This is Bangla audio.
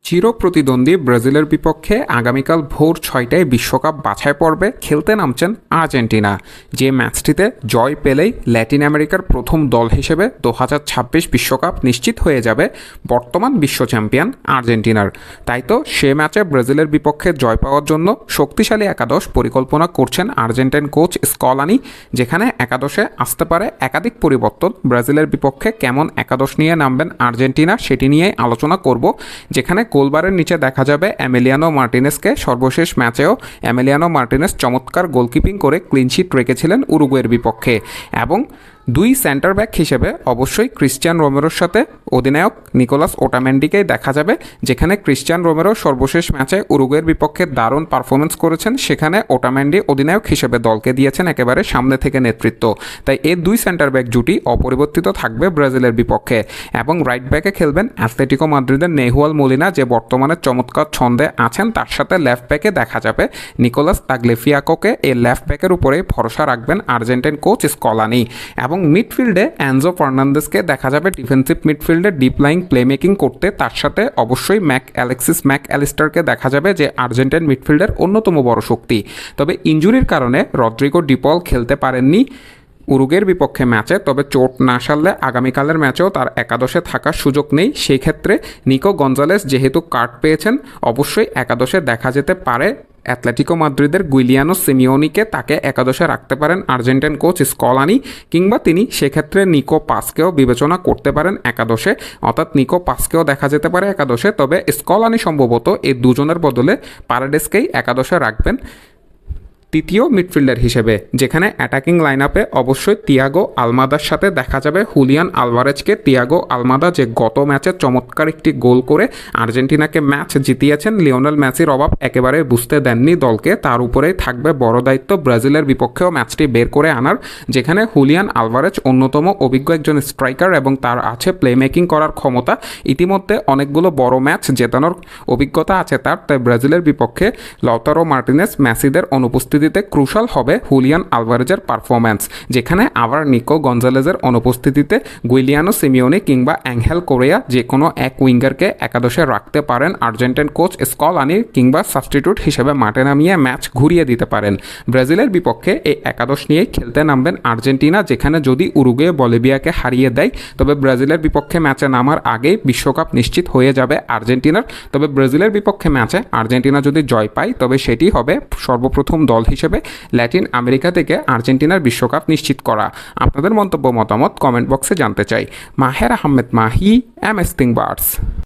চিরপ্রতিদ্বন্দ্বী ব্রাজিলের বিপক্ষে আগামীকাল ভোর ৬টায় বিশ্বকাপ বাছাই পর্বে খেলতে নামছেন আর্জেন্টিনা। যে ম্যাচটিতে জয় পেলেই ল্যাটিন আমেরিকার প্রথম দল হিসেবে ২০২৬ বিশ্বকাপ নিশ্চিত হয়ে যাবে বর্তমান বিশ্ব চ্যাম্পিয়ন আর্জেন্টিনার। তাই তো সে ম্যাচে ব্রাজিলের বিপক্ষে জয় পাওয়ার জন্য শক্তিশালী একাদশ পরিকল্পনা করছেন আর্জেন্টাইন কোচ স্কলানি, যেখানে একাদশে আসতে পারে একাধিক পরিবর্তন। ব্রাজিলের বিপক্ষে কেমন একাদশ নিয়ে নামবেন আর্জেন্টিনা সেটি নিয়েই আলোচনা করব, যেখানে গোলবারের নিচে দেখা যাবে এমিলিয়ানো মার্টিনেসকে। সর্বশেষ ম্যাচেও এমিলিয়ানো মার্টিনেস চমৎকার গোলকিপিং করে ক্লিনশিট রেখেছিলেন উরুগুয়ের বিপক্ষে। এবং দুই সেন্টার ব্যাক হিসেবে অবশ্যই ক্রিস্টিয়ান রোমেরোর সাথে অধিনায়ক নিকোলাস ওটামেন্ডিকেই দেখা যাবে, যেখানে ক্রিস্টিয়ান রোমেরো সর্বশেষ ম্যাচে উরুগুয়ের বিপক্ষে দারুণ পারফরমেন্স করেছেন, সেখানে ওটামেন্ডি অধিনায়ক হিসেবে দলকে দিয়েছেন একেবারে সামনে থেকে নেতৃত্ব। তাই এই দুই সেন্টার ব্যাক জুটি অপরিবর্তিত থাকবে ব্রাজিলের বিপক্ষে। এবং রাইট ব্যাকে খেলবেন অ্যাথলেটিকো মাদ্রিদের নেহুয়াল মোলিনা, যে বর্তমানে চমৎকার ছন্দে আছেন। তার সাথে লেফট ব্যাকে দেখা যাবে নিকোলাস তাগলিয়াফিকোকে। এই লেফট ব্যাকের উপরেই ভরসা রাখবেন আর্জেন্টাইন কোচ স্কলানি। এবং মিডফিল্ডে এনজো ফার্নান্দেসকে দেখা যাবে ডিফেন্সিভ মিডফিল্ডে ডিপ লাইং প্লেমেকিং করতে। তার সাথে অবশ্যই অ্যালেক্সিস ম্যাকঅ্যালিস্টারকে দেখা যাবে, যে আর্জেন্টাইন মিডফিল্ডের অন্যতম বড় শক্তি। তবে ইনজুরির কারণে রদ্রিগো ডিপল খেলতে পারেননি উরুগুয়ের বিপক্ষে ম্যাচে। তবে চোট না সারলে আগামীকালের ম্যাচেও তার একাদশে থাকার সুযোগ নেই। সেই ক্ষেত্রে নিকো গঞ্জালেস যেহেতু কার্ড পেয়েছেন, অবশ্যই একাদশে দেখা যেতে পারে অ্যাথলেটিকো মাদ্রিদের গুইলিয়ানো সিমিওনিকে। তাকে একাদশে রাখতে পারেন আর্জেন্টাইন কোচ স্কলানি, কিংবা তিনি সেক্ষেত্রে নিকো পাসকেও বিবেচনা করতে পারেন একাদশে। অর্থাৎ নিকো পাসকেও দেখা যেতে পারে একাদশে। তবে স্কলানি সম্ভবত এই দুজনের বদলে পারেডেসকেই একাদশে রাখবেন তৃতীয় মিডফিল্ডার হিসেবে, যেখানে অ্যাটাকিং লাইন আপে অবশ্যই তিয়াগো আলমাদার সাথে দেখা যাবে হুলিয়ান আলভারেজকে। তিয়াগো আলমাদা যে গত ম্যাচে চমৎকার একটি গোল করে আর্জেন্টিনাকে ম্যাচ জিতিয়েছেন, লিওনেল মেসির অভাব একেবারে বুঝতে দেননি দলকে। তার উপরেই থাকবে বড় দায়িত্ব ব্রাজিলের বিপক্ষেও ম্যাচটি বের করে আনার, যেখানে হুলিয়ান আলভারেজ অন্যতম অভিজ্ঞ একজন স্ট্রাইকার এবং তার আছে প্লে মেকিং করার ক্ষমতা। ইতিমধ্যে অনেকগুলো বড় ম্যাচ জেতানোর অভিজ্ঞতা আছে তার। তাই ব্রাজিলের বিপক্ষে লতারো মার্টিনেস, মেসিদের অনুপস্থিতি ক্রুশাল হবে হুলিয়ান আলভারেজের পারফরম্যান্স, যেখানে আবার নিকো গঞ্জালেজের অনুপস্থিতিতে গুইলিয়ানো সিমিওনি কিংবা অ্যাঙ্গেল কোরেয়া যে কোনো এক উইঙ্গারকে একাদশে রাখতে পারেন আর্জেন্টাইন কোচ স্কলানি, কিংবা সাবস্টিটিউট হিসেবে মাঠে নামিয়ে ম্যাচ ঘুরিয়ে দিতে পারেন। ব্রাজিলের বিপক্ষে এই একাদশ নিয়েই খেলতে নামবেন আর্জেন্টিনা, যেখানে যদি উরুগুয়ে বলিভিয়াকে হারিয়ে দেয় তবে ব্রাজিলের বিপক্ষে ম্যাচে নামার আগেই বিশ্বকাপ নিশ্চিত হয়ে যাবে আর্জেন্টিনার। তবে ব্রাজিলের বিপক্ষে ম্যাচে আর্জেন্টিনা যদি জয় পায় তবে সেটি হবে সর্বপ্রথম দল হিসেবে ল্যাটিন আমেরিকা থেকে আর্জেন্টিনার বিশ্বকাপ নিশ্চিত করা। আপনাদের মন্তব্য মতামত কমেন্ট বক্সে জানতে চাই। মাহের আহমেদ মাহি, MS Thinkbars।